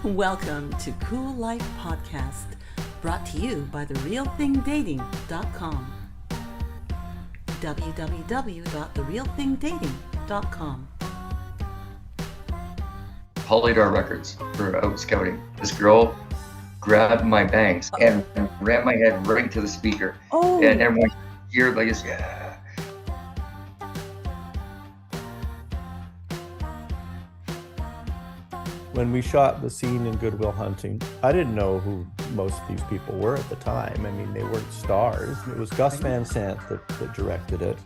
Welcome to CooLife Podcast, brought to you by therealthingdating.com. www.therealthingdating.com. Polydor Records for out scouting. This girl grabbed my bangs and ran my head right into the speaker. Oh, And everyone cheered like this. Yeah. When we shot the scene in Good Will Hunting, I didn't know who most of these people were at the time. I mean, they weren't stars. It was Gus Van Sant that directed it.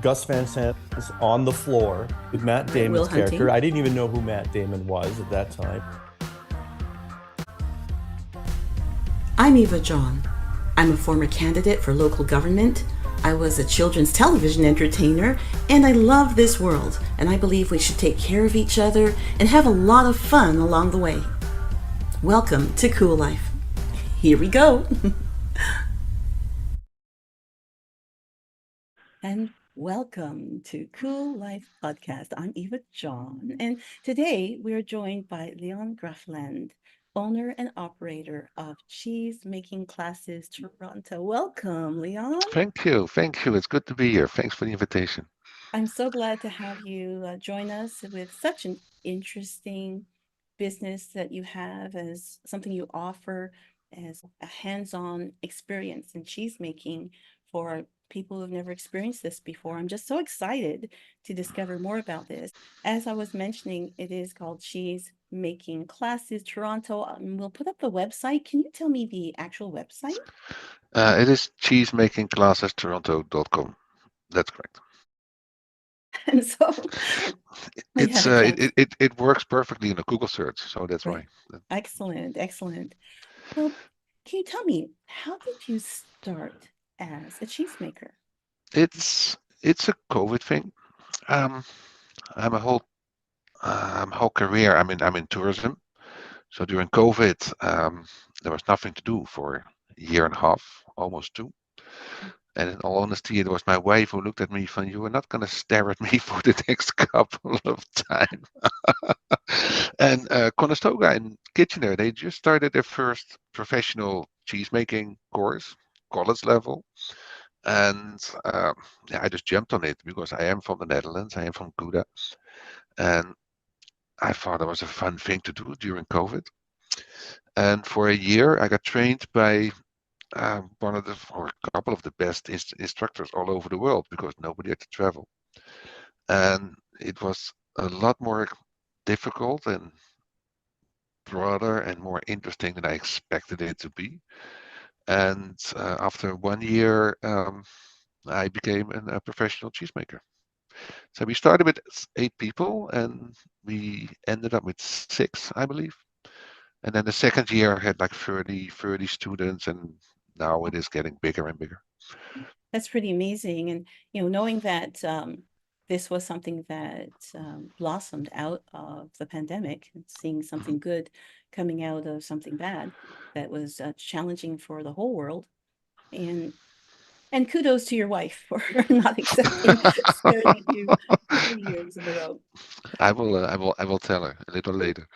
Gus Van Sant was on the floor with Matt Damon's character. I didn't even know who Matt Damon was at that time. I'm Eva John. I'm a former candidate for local government. I was a children's television entertainer, and I love this world, and I believe we should take care of each other and have a lot of fun along the way. Welcome to CooLife. Here we go. And welcome to CooLife Podcast. I'm Eva John, and today we are joined by Leon GRAAFLAND, owner and operator of CHEESEMAKING CLASSES Toronto. Welcome, Leon. Thank you. It's good to be here. Thanks for the invitation. I'm so glad to have you join us with such an interesting business that you have, as something you offer as a hands-on experience in cheese making for people who've never experienced this before. I'm just so excited to discover more about this. As I was mentioning, it is called CHEESEMAKING Classes Toronto. We'll put up the website. Can you tell me the actual website? It is CHEESEMAKINGClassesToronto.com. That's correct. And so it works perfectly in a Google search, so that's right. why. Excellent. Well, can you tell me, how did you start as a cheesemaker? It's a COVID thing. I'm a whole career. I'm in tourism. So during COVID, there was nothing to do for a year and a half, almost two. And in all honesty, it was my wife who looked at me from, you are not going to stare at me for the next couple of time. And Conestoga and Kitchener, they just started their first professional cheesemaking course, college level. And I just jumped on it because I am from the Netherlands. I am from Gouda. And I thought it was a fun thing to do during COVID. And for a year, I got trained by one of the, or a couple of the best instructors all over the world, because nobody had to travel. And it was a lot more difficult and broader and more interesting than I expected it to be. And after 1 year, I became a professional cheesemaker. So we started with 8 people and we ended up with 6, I believe. And then the second year had like 30 students, and now it is getting bigger and bigger. That's pretty amazing. And, knowing that this was something that blossomed out of the pandemic, and seeing something good coming out of something bad that was challenging for the whole world. And kudos to your wife for not accepting starting you 2 years in a row. I will tell her a little later.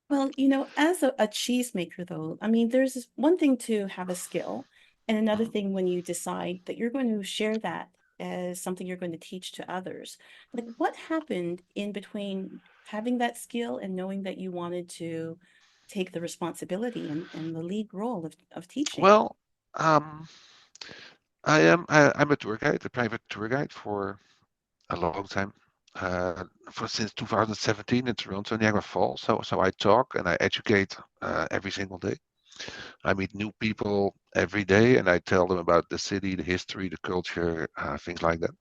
Well, as a cheesemaker, though, I mean, there's one thing to have a skill, and another thing when you decide that you're going to share that as something you're going to teach to others. Like, what happened in between having that skill and knowing that you wanted to take the responsibility and the lead role of teaching? Well, I'm a tour guide, a private tour guide for a long time. For since 2017 in Toronto, Niagara Falls. So I talk and I educate every single day. I meet new people every day, and I tell them about the city, the history, the culture, things like that.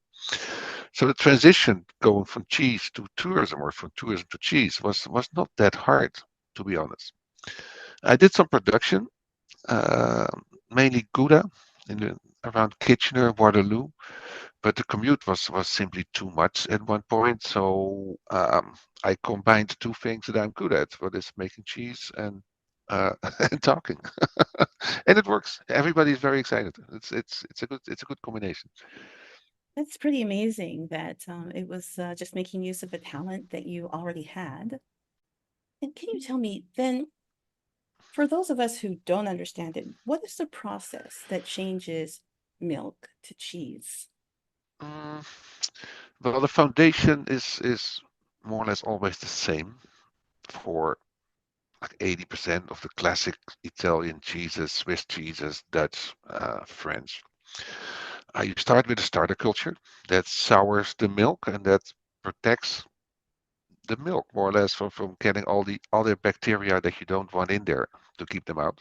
So the transition going from cheese to tourism, or from tourism to cheese, was not that hard, to be honest. I did some production, uh, mainly Gouda, around Kitchener, Waterloo, but the commute was simply too much at one point. So I combined 2 things that I'm good at, what is making cheese and and talking, and it works. Everybody is very excited. It's a good combination. That's pretty amazing that it was just making use of a talent that you already had. And can you tell me then, for those of us who don't understand it, what is the process that changes milk to cheese? Mm, well, the foundation is more or less always the same for like 80% of the classic Italian cheeses, Swiss cheeses, Dutch, French. You start with a starter culture that sours the milk and that protects the milk more or less from getting all the other bacteria that you don't want in there to keep them out.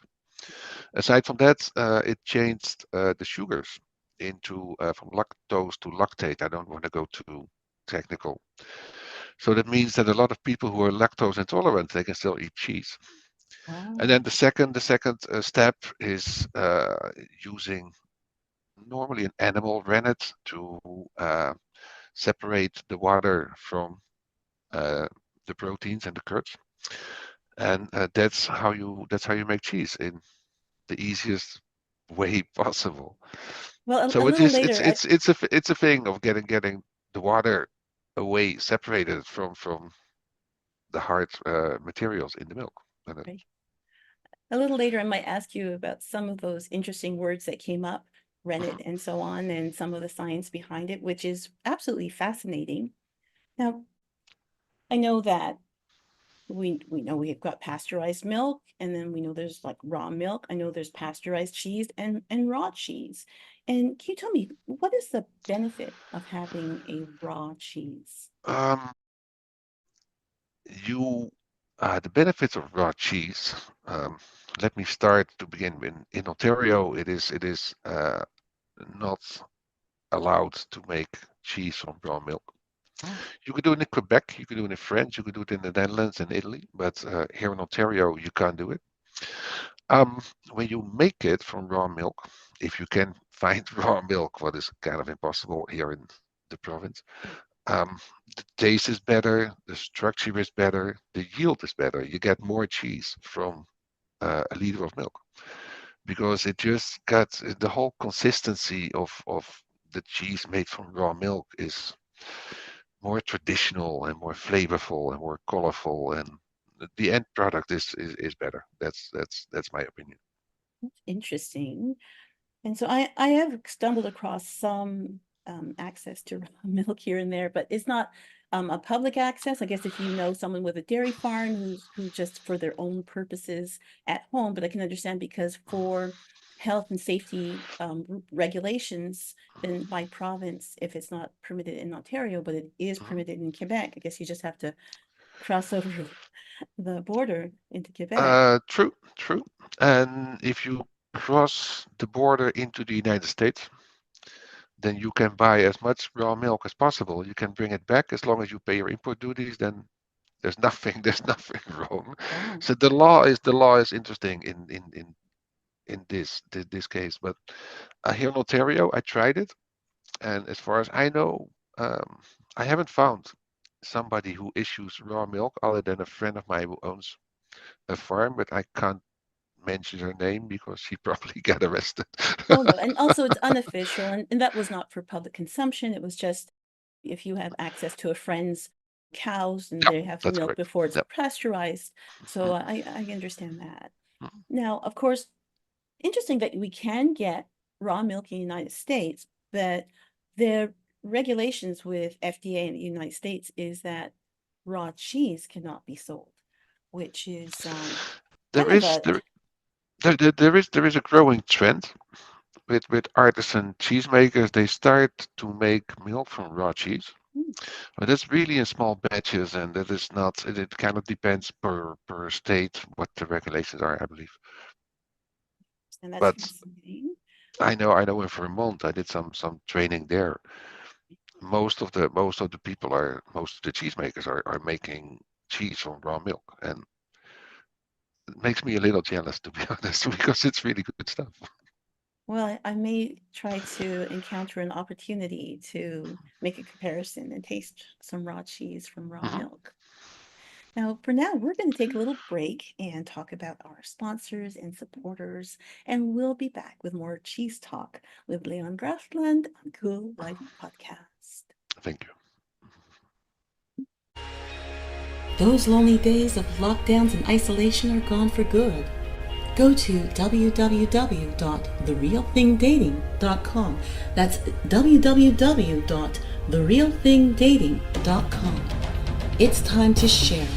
Aside from that, it changed the sugars into from lactose to lactate. I don't want to go too technical. So that means that a lot of people who are lactose intolerant, they can still eat cheese. And then Oh, the second step is using normally an animal rennet to separate the water from uh, the proteins and the curds, and that's how you make cheese in the easiest way possible. well, a So little later, it's a thing of getting the water away, separated from the hard materials in the milk. And right, a little later, I might ask you about some of those interesting words that came up, rennet and so on, and some of the science behind it, which is absolutely fascinating. Now, I know that we know we've got pasteurized milk, and then we know there's like raw milk. I know there's pasteurized cheese and raw cheese. And can you tell me what is the benefit of having a raw cheese? um, you the benefits of raw cheese. Um, Let me start to begin with. In Ontario, it is not allowed to make cheese from raw milk. Oh, You could do it in Quebec, you could do it in France, you could do it in the Netherlands and Italy, but here in Ontario, you can't do it. Um, when you make it from raw milk, if you can find raw milk, what is kind of impossible here in the province, um, the taste is better, the structure is better, the yield is better. You get more cheese from a liter of milk because it just got the whole consistency of the cheese made from raw milk is more traditional and more flavorful and more colorful, and the end product is better. That's my opinion. that's interesting. And so I have stumbled across some access to raw milk here and there, but it's not a public access. I guess if you know someone with a dairy farm who just for their own purposes at home, but I can understand because for health and safety regulations, then by province, if it's not permitted in Ontario, but it is Mhm. permitted in Quebec, I guess you just have to cross over the border into Quebec. True, true. And if you cross the border into the United States, then you can buy as much raw milk as possible. You can bring it back as long as you pay your import duties. Then there's nothing there's nothing wrong. Wow. So the law is interesting in this case. But here in Ontario, I tried it, and as far as I know, I haven't found somebody who issues raw milk other than a friend of mine who owns a farm, but I can't mention her name because she probably got arrested. Oh, no, and also it's unofficial, and that was not for public consumption, it was just if you have access to a friend's cows and Yeah, they have that's milk correct. before it's Yeah. pasteurized, so Mm, I understand that. mm. Now, of course, interesting that we can get raw milk in the United States, but the regulations with FDA in the United States is that raw cheese cannot be sold, which is There kind of is a there is a growing trend with artisan cheesemakers. They start to make milk from raw cheese, hmm, but that's really in small batches, and that is not. It kind of depends per state what the regulations are, I believe. and that's But fascinating. I know in Vermont, I did some training there. Most of the cheesemakers are making cheese from raw milk, and it makes me a little jealous, to be honest, because it's really good stuff. Well, I may try to encounter an opportunity to make a comparison and taste some raw cheese from raw Mhm. milk. Now, for now, we're going to take a little break and talk about our sponsors and supporters, and we'll be back with more cheese talk with Leon GRAAFLAND on Cool Life Podcast. Thank you. Those lonely days of lockdowns and isolation are gone for good. Go to www.therealthingdating.com. That's www.therealthingdating.com. It's time to share.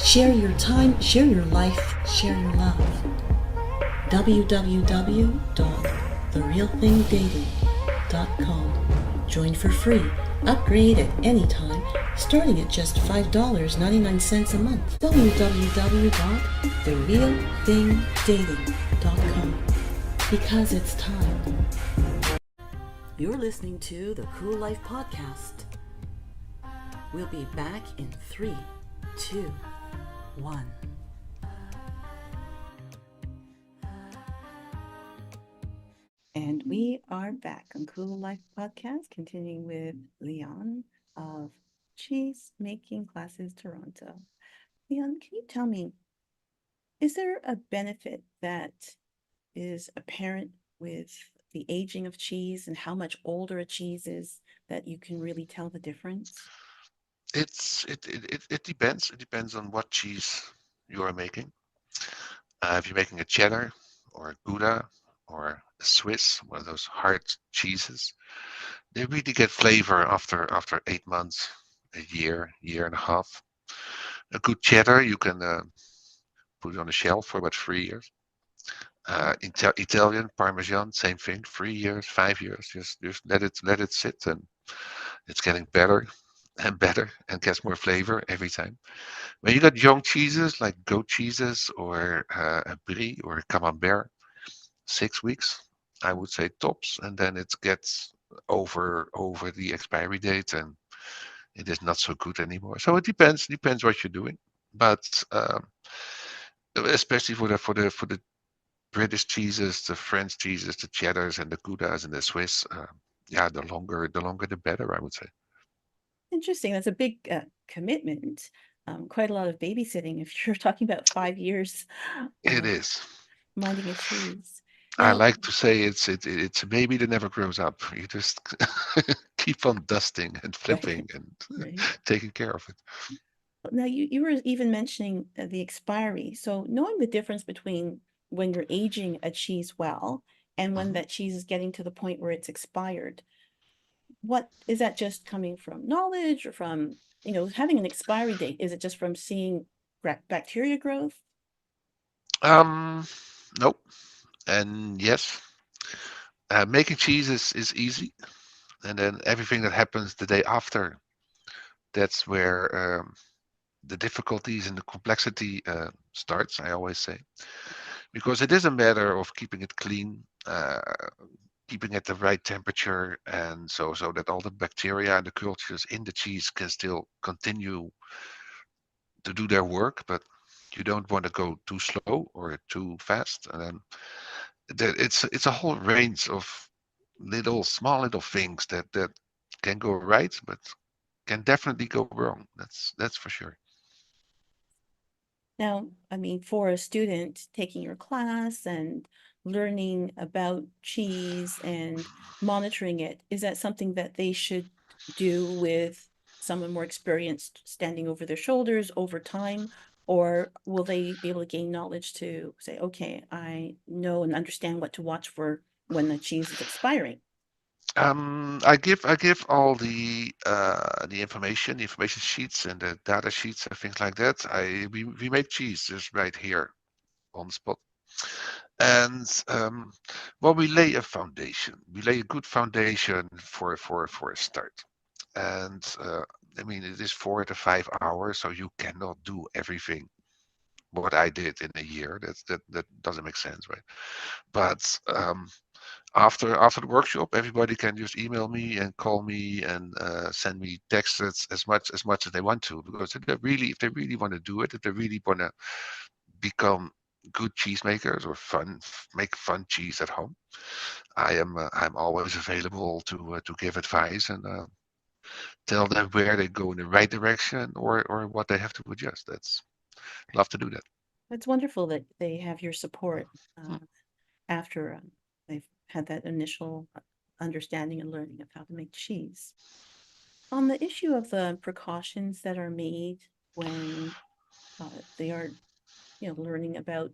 Share your time, share your life, share your love. www.therealthingdating.com. Join for free. Upgrade at any time, starting at just $5.99 a month. www.therealthingdating.com. Because it's time. You're listening to the CooLife Podcast. We'll be back in 3, 2, 1. And we are back on CooLife Podcast, continuing with Leon of Cheese Making Classes Toronto. Leon, can you tell me, is there a benefit that is apparent with the aging of cheese and how much older a cheese is that you can really tell the difference? It depends. It depends on what cheese you are making. If you're making a cheddar or a Gouda or a Swiss, one of those hard cheeses, they really get flavor after 8 months, a year and a half. A good cheddar you can put it on the shelf for about 3 years. Italian Parmesan, same thing, 3 years, 5 years. Just let it sit, and it's getting better and better and gets more flavor every time. When you got young cheeses like goat cheeses or a brie or a camembert, 6 weeks, I would say tops, and then it gets over the expiry date, and it is not so good anymore. So it depends what you're doing, but especially for the British cheeses, the French cheeses, the cheddars and the Goudas and the Swiss, yeah, the longer the better, I would say. Interesting. That's a big commitment. Quite a lot of babysitting if you're talking about 5 years It of is. minding a cheese. I Now, like to say it's a baby that never grows up. You just keep on dusting and flipping right, and right. taking care of it. Now you were even mentioning the expiry. So knowing the difference between when you're aging a cheese well and when Mhm. that cheese is getting to the point where it's expired, what is that just coming from knowledge or from, having an expiry date? Is it just from seeing bacteria growth? Um, nope. And yes, making cheese is easy, and then everything that happens the day after, that's where the difficulties and the complexity starts, I always say, because it is a matter of keeping it clean, keeping it the right temperature, and so that all the bacteria and the cultures in the cheese can still continue to do their work, but you don't want to go too slow or too fast. And then it's a whole range of small little things that can go right, but can definitely go wrong. That's for sure. Now, I mean, for a student taking your class and learning about cheese and monitoring it, is that something that they should do with someone more experienced standing over their shoulders over time? Or will they be able to gain knowledge to say, okay, I know and understand what to watch for when the cheese is expiring? I give all the information sheets and the data sheets and things like that. We make cheese just right here on the spot. And well, we lay a foundation. We lay a good foundation for a start. And I mean, it is 4 to 5 hours, so you cannot do everything what I did in a year. That doesn't make sense, right? But after the workshop, everybody can just email me and call me and send me texts as much as they want to, because if they really want to do it, if they really want to become good cheesemakers or make fun cheese at home, I'm always available to give advice and tell them where they go in the right direction or what they have to adjust. That's love to do that. It's wonderful that they have your support Hmm. after they've had that initial understanding and learning of how to make cheese. On the issue of the precautions that are made when they are, learning about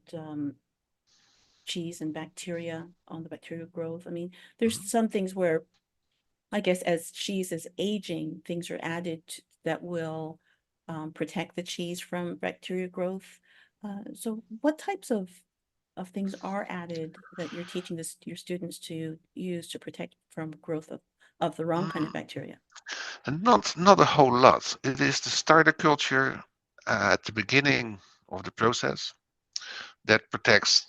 cheese and bacteria on the bacterial growth. I mean, there's Mhm. some things where I guess as cheese is aging, things are added that will protect the cheese from bacteria growth. So what types of things are added that you're teaching your students to use to protect from growth of the wrong kind of bacteria? And not a whole lot. It is the starter culture at the beginning of the process that protects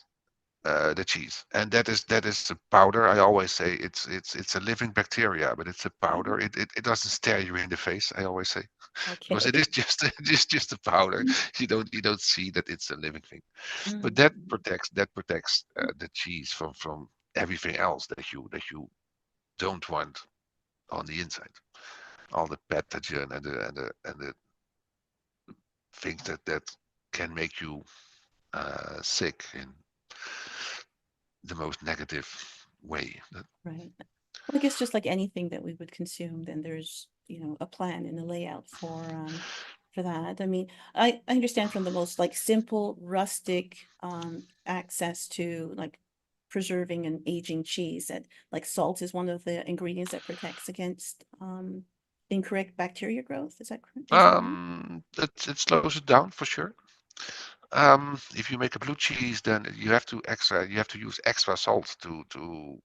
the cheese, and that is a powder. I always say it's a living bacteria, but it's a powder. Oh, It doesn't stare you in the face. I always say because it okay. is just it is just a powder. You don't see that it's a living thing, but that Mm, protects the cheese from everything else that you don't want on the inside. All the pathogen and the things that can make you sick in the most negative way. right. Well, I guess just like anything that we would consume, then there's, a plan and a layout for that. I mean, I understand from the most like simple, rustic access to like preserving and aging cheese that like salt is one of the ingredients that protects against incorrect bacteria growth. Is that correct? Is that right? It slows it down for sure. If you make a blue cheese, then you have to use extra salt to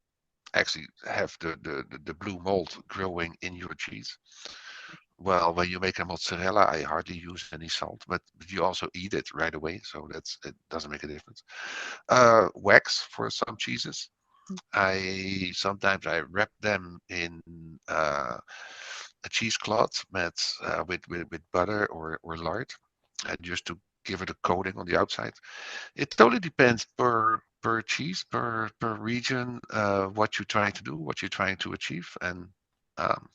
actually have the blue mold growing in your cheese. Well, when you make a mozzarella, I hardly use any salt, but you also eat it right away, so it doesn't make a difference. Wax for some cheeses. I sometimes I wrap them in a cheesecloth with butter or lard, just to give it a coating on the outside. It totally depends per cheese, per region, what you're trying to do, what you're trying to achieve, and um,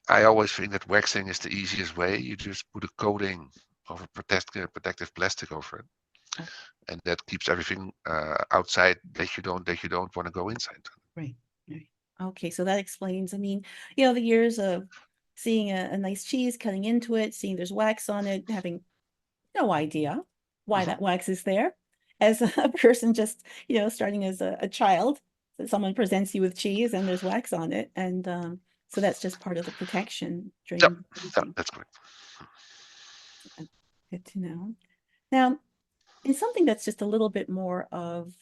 I always think that waxing is the easiest way. You just put a coating of a protective plastic over it, Oh, and that keeps everything outside that you don't want to go inside. right, right. Okay, so that explains. I mean, the years of seeing a nice cheese, cutting into it, seeing there's wax on it, having no idea why Mhm. that wax is there. As a person just, starting as a child, that someone presents you with cheese and there's wax on it. And so that's just part of the protection Yep, during yep, aging. that's correct. Good to know. Now, in something that's just a little bit more of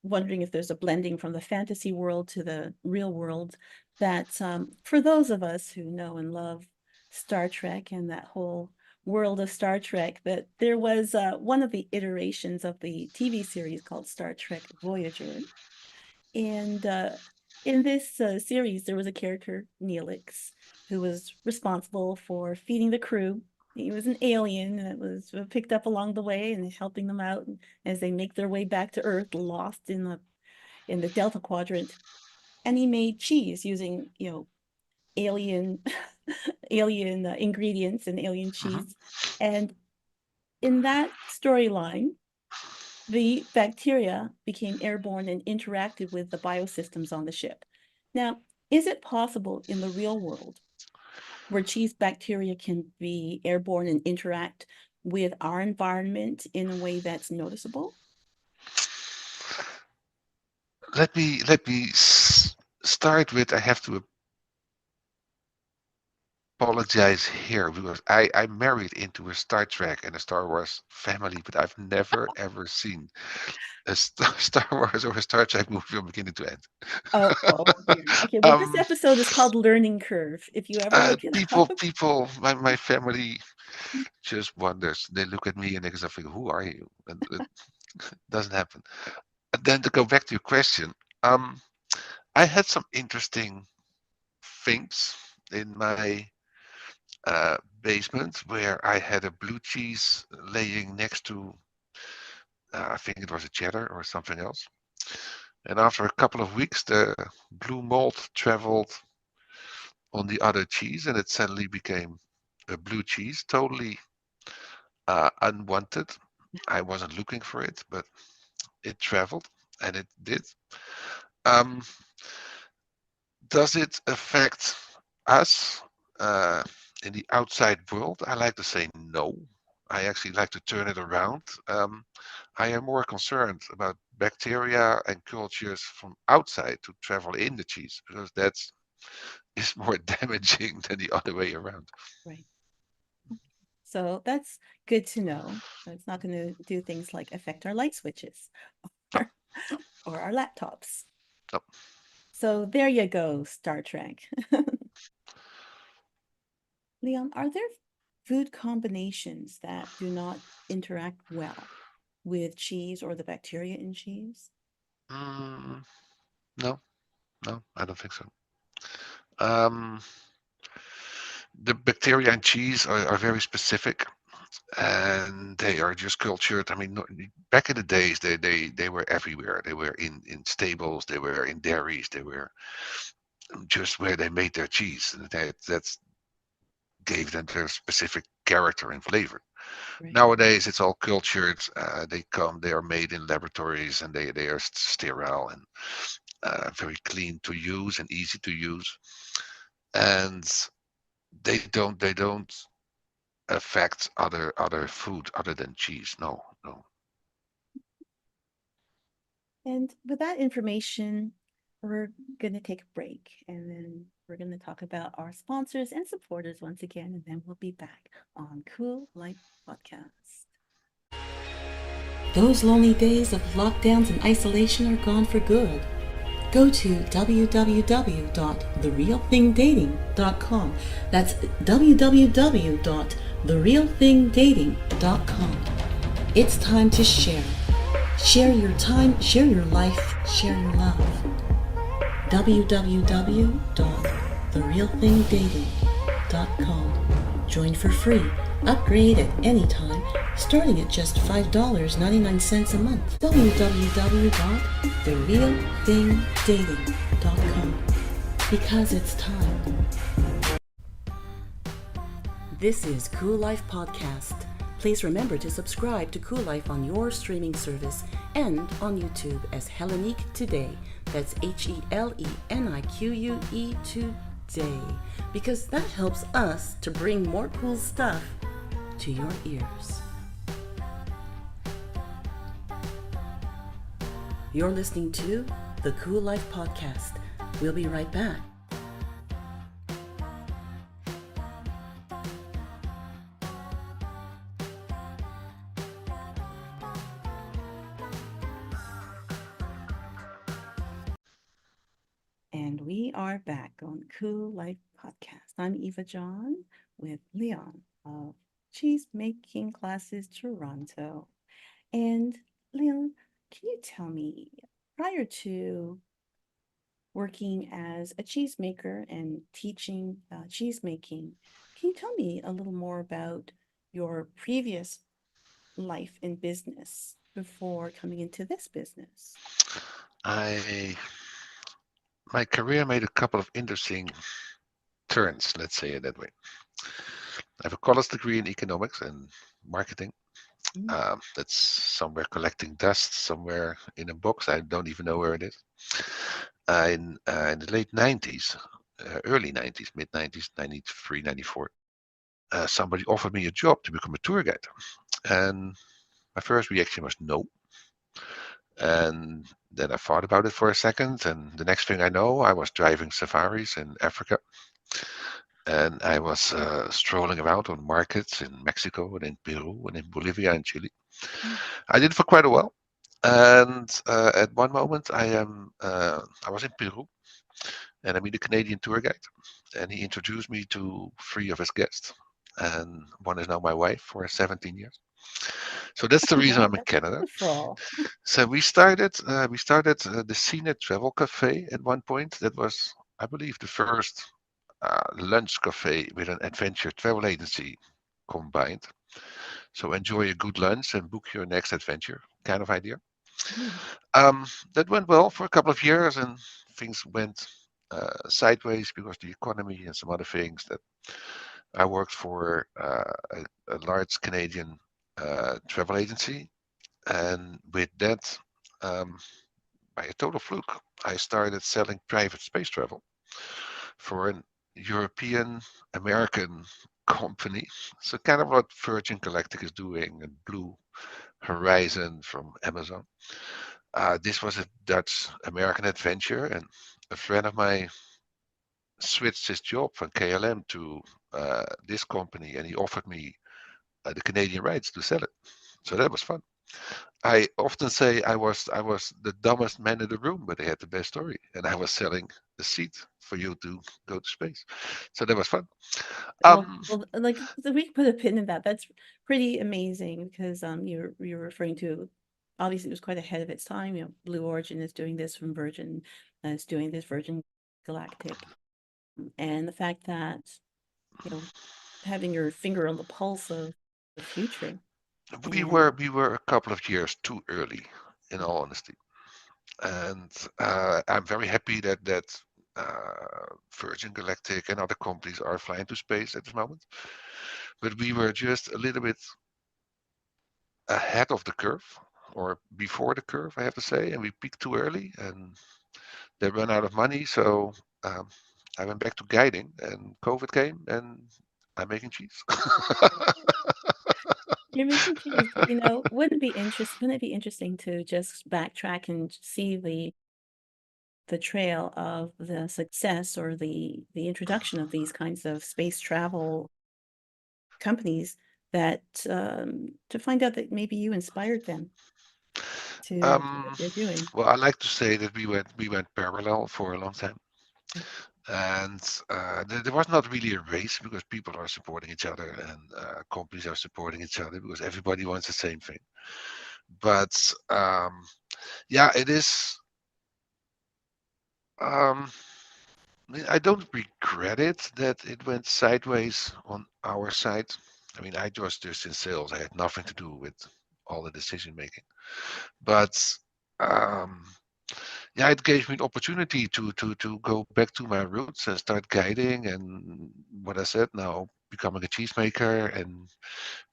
wondering if there's a blending from the fantasy world to the real world, that for those of us who know and love Star Trek and that whole world of Star Trek, that there was one of the iterations of the TV series called Star Trek Voyager. And in this series, there was a character, Neelix, who was responsible for feeding the crew. He was an alien that was picked up along the way and helping them out as they make their way back to Earth, lost in the Delta Quadrant. And he made cheese using, alien alien ingredients and alien Mhm. cheese. And in that storyline, the bacteria became airborne and interacted with the biosystems on the ship. Now, is it possible in the real world where cheese bacteria can be airborne and interact with our environment in a way that's noticeable? Let me start with I have to apologize here because I'm married into a Star Trek and a Star Wars family, but I've never ever seen a Star Wars or a Star Trek movie from beginning to end. Oh, oh dear. Okay, well, this um, episode is called Learning Curve. If you ever look it people, up. people, my family just wonders. They look at me and they go something, "Who are you?" And it doesn't happen. And then to go back to your question, um, I had some interesting things in my basement where I had a blue cheese laying next to, I think it was a cheddar or something else. And after a couple of weeks, the blue mold traveled on the other cheese and it suddenly became a blue cheese, totally unwanted. I wasn't looking for it, but it traveled and it did. Um, does it affect us? in the outside world, I like to say no. I actually like to turn it around. I am more concerned about bacteria and cultures from outside to travel in the cheese because that's is more damaging than the other way around. Right. So that's good to know. It's not going to do things like affect our light switches No, or, or our laptops. no. So there you go, Star Trek. Leon, are there food combinations that do not interact well with cheese or the bacteria in cheese? Mm, no, no, I don't think so. Um, the bacteria in cheese are very specific, and they are just cultured. I mean, back in the days, they were everywhere. They were in stables, they were in dairies, they were just where they made their cheese. And that's gave them their specific character and flavor. Right, Nowadays, it's all cultured. They are made in laboratories, and they are sterile and very clean to use and easy to use. And they don't affect other food other than cheese. No, no. and with that information, we're going to take a break and then we're going to talk about our sponsors and supporters once again, and then we'll be back on Cool Life Podcast. Those lonely days of lockdowns and isolation are gone for good. Go to www.therealthingdating.com. That's www.therealthingdating.com. It's time to share. Share your time, share your life, share your love. www.therealthingdating.com. Join for free. Upgrade at any time, starting at just $5.99 a month. www.therealthingdating.com. Because it's time. This is CooLife Podcast. Please remember to subscribe to CooLife on your streaming service and on YouTube as Hellenique Today. That's HELENIQUE Today. Because that helps us to bring more cool stuff to your ears. You're listening to the CooLife Podcast. We'll be right back. And we are back on Cool Life Podcast. I'm Eva John with Leon of Cheese Making Classes Toronto. And Leon, can you tell me, prior to working as a cheesemaker and teaching cheese making, can you tell me a little more about your previous life in business before coming into this business? I My career made a couple of interesting turns, let's say it that way. I have a college degree in economics and marketing. Mm, That's somewhere collecting dust, somewhere in a box. I don't even know where it is. In the late 90s, early 90s, mid 90s, 93, 94, somebody offered me a job to become a tour guide. And my first reaction was no. And then I thought about it for a second. And the next thing I know, I was driving safaris in Africa. And I was strolling around on markets in Mexico and in Peru and in Bolivia and Chile. mm, I did it for quite a while. And at one moment, I was in Peru and I meet a Canadian tour guide, and he introduced me to three of his guests, and one is now my wife for 17 years. So that's the reason wow, I'm in that's Canada. wonderful. So we started the Scene Travel Cafe at one point. That was, I believe, the first lunch cafe with an adventure travel agency combined. So enjoy a good lunch and book your next adventure kind of idea. Mm, Um, that went well for a couple of years, and things went sideways because the economy and some other things. That I worked for a large Canadian travel agency, and with that, um, by a total fluke, I started selling private space travel for an European American company. So kind of what Virgin Galactic is doing and Blue Horizon from Amazon. This was a Dutch American adventure, and a friend of mine switched his job from KLM to this company, and he offered me the Canadian rights to sell it. So that was fun. I often say I was the dumbest man in the room, but I had the best story, and I was selling a seat for you to go to space. So that was fun. Like so we can put a pin in that. That's pretty amazing because you're referring to obviously it was quite ahead of its time. You know, Blue Origin is doing this from Virgin, is doing this Virgin Galactic, and the fact that you know having your finger on the pulse of the future we and were we were a couple of years too early, in all honesty, and I'm very happy that Virgin Galactic and other companies are flying to space at this moment. But we were just a little bit ahead of the curve, or before the curve, I have to say, and we peaked too early, and they ran out of money. So um, I went back to guiding, and COVID came, and I'm making cheese. you're making cheese. Wouldn't it be interesting to just backtrack and see the trail of the success or the introduction of these kinds of space travel companies that to find out that maybe you inspired them to do what um, they're doing. well, I like to say that we went parallel for a long time. Right. And there was not really a race because people are supporting each other and companies are supporting each other because everybody wants the same thing. But yeah, it is. Um, I don't regret it that it went sideways on our side. I mean, I was just in sales. I had nothing to do with all the decision making. But um, yeah, it gave me an opportunity to go back to my roots and start guiding and what I said now, becoming a cheesemaker and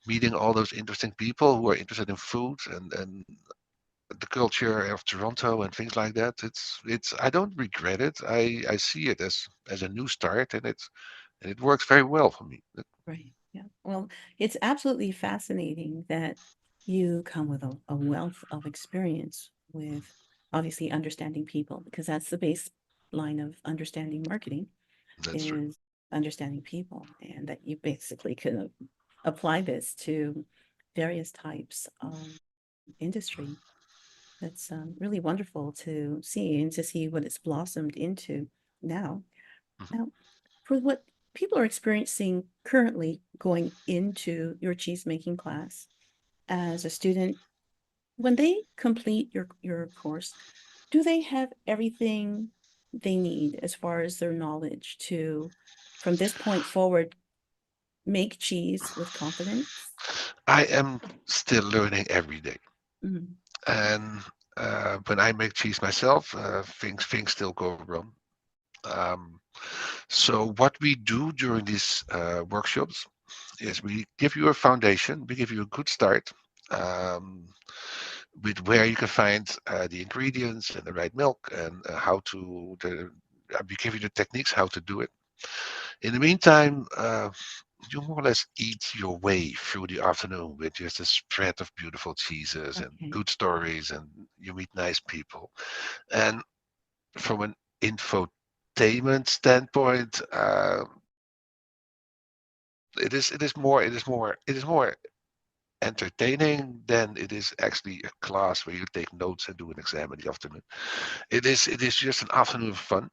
meeting all those interesting people who are interested in food and the culture of Toronto and things like that. It's I don't regret it. I see it as a new start, and it works very well for me. Right. Yeah. Well, it's absolutely fascinating that you come with a wealth of experience with obviously understanding people, because that's the baseline of understanding marketing That's true. is understanding people, and that you basically can apply this to various types of industry. That's really wonderful to see and to see what it's blossomed into now. Mhm. Now, for what people are experiencing currently going into your cheese making class as a student, when they complete your course, do they have everything they need as far as their knowledge to, from this point forward, make cheese with confidence? I am still learning every day, Mhm. and when I make cheese myself, things still go wrong. Um, so what we do during these workshops is we give you a foundation, we give you a good start. Um, with where you can find the ingredients and the right milk and how to we give you the techniques how to do it. In the meantime, you more or less eat your way through the afternoon with just a spread of beautiful cheeses and Okay. good stories, and you meet nice people. And from an infotainment standpoint, it is more entertaining than it is actually a class where you take notes and do an exam in the afternoon. It is just an afternoon of fun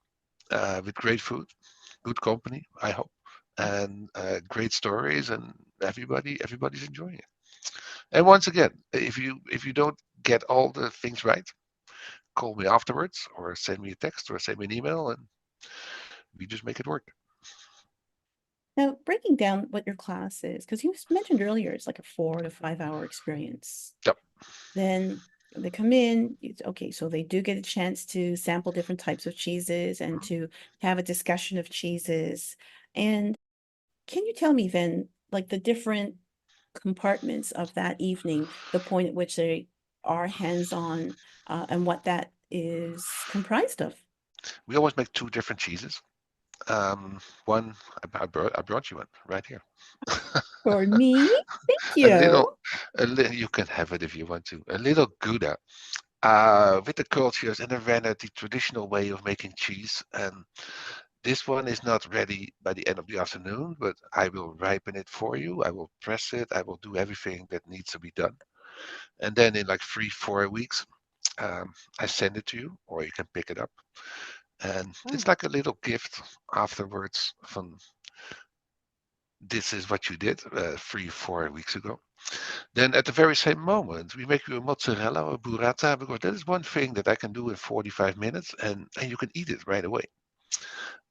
with great food, good company, I hope, and great stories, and everybody's enjoying it. And once again, if you don't get all the things right, call me afterwards or send me a text or send me an email, and we just make it work. Now, breaking down what your class is, because you mentioned earlier it's like a 4 to 5 hour experience. Yep. Then they come in, okay, so they do get a chance to sample different types of cheeses and to have a discussion of cheeses. And can you tell me then, like the different compartments of that evening, the point at which they are hands-on, and what that is comprised of? We always make two different cheeses. One, I brought you one right here. For me? Thank A little, you. you can have it if you want to. A little Gouda, with the cultures and the rennet, the traditional way of making cheese. And this one is not ready by the end of the afternoon, but I will ripen it for you. I will press it. I will do everything that needs to be done. And then in like 3, 4 weeks, I send it to you, or you can pick it up. And Oh, it's like a little gift afterwards from this is what you did 3, 4 weeks ago. Then at the very same moment, we make you a mozzarella or burrata because that is one thing that I can do in 45 minutes and you can eat it right away.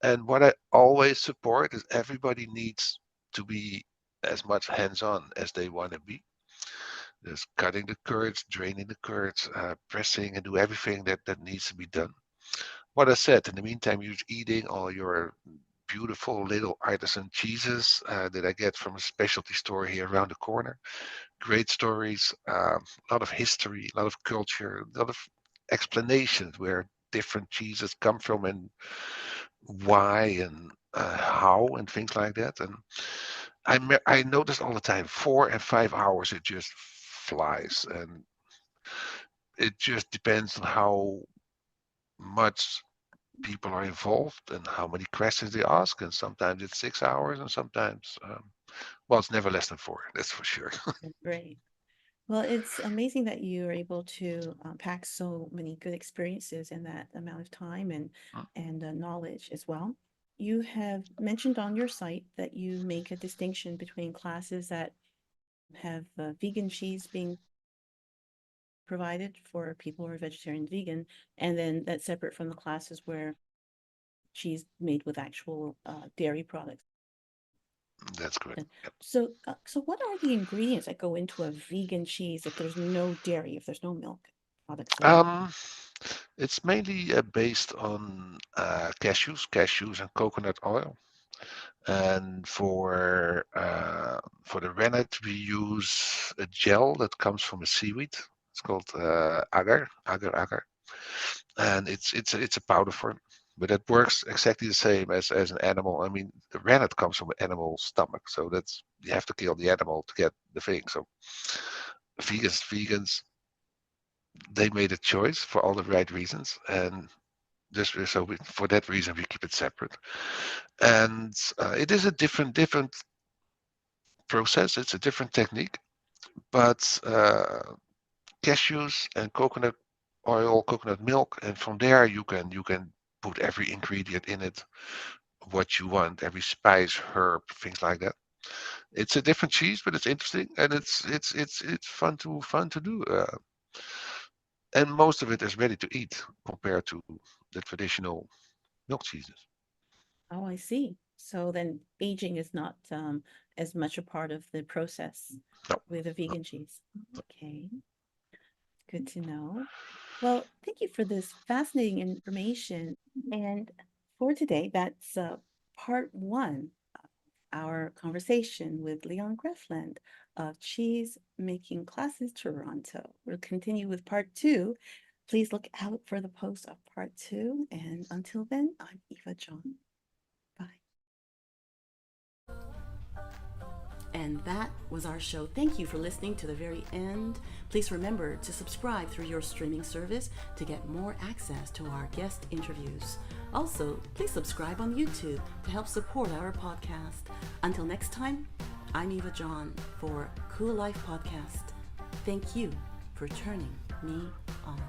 And what I always support is everybody needs to be as much hands-on as they want to be. There's cutting the curds, draining the curds, pressing and do everything that needs to be done. What I said, in the meantime, you're eating all your beautiful little artisan cheeses that I get from a specialty store here around the corner. Great stories, a lot of history, a lot of culture, a lot of explanations where different cheeses come from and why and how and things like that. And I notice all the time 4 and 5 hours it just flies, and it just depends on how much people are involved and how many questions they ask. And sometimes it's 6 hours, and sometimes well, it's never less than four. That's for sure. great. Well, it's amazing that you are able to pack so many good experiences in that amount of time and knowledge as well. You have mentioned on your site that you make a distinction between classes that have vegan cheese being provided for people who are vegetarian and vegan, and then that's separate from the classes where cheese made with actual dairy products. That's good. Yep. So what are the ingredients that go into a vegan cheese if there's no dairy, if there's no milk products at all? It's mainly based on cashews and coconut oil. And for the rennet, we use a gel that comes from a seaweed. It's called agar, and it's a powder form, but it works exactly the same as an animal. I mean, the rennet comes from an animal stomach, so that's you have to kill the animal to get the thing. So vegans, they made a choice for all the right reasons, and for that reason we keep it separate. And it is a different process. It's a different technique, but cashews and coconut oil, coconut milk, and from there you can put every ingredient in it what you want, every spice, herb, things like that. It's a different cheese, but it's interesting and it's fun to do. And most of it is ready to eat compared to the traditional milk cheeses. Oh, I see. So then aging is not as much a part of the process No, with a no. vegan cheese. Okay, good to know. Well, thank you for this fascinating information. And for today, that's part one of our conversation with Leon Grefland of Cheese Making Classes Toronto. We'll continue with part two. Please look out for the post of part two. And until then, I'm Eva John. Bye. And that was our show. Thank you for listening to the very end. Please remember to subscribe through your streaming service to get more access to our guest interviews. Also, please subscribe on YouTube to help support our podcast. Until next time, I'm Eva John for CooLife Podcast. Thank you for turning me on.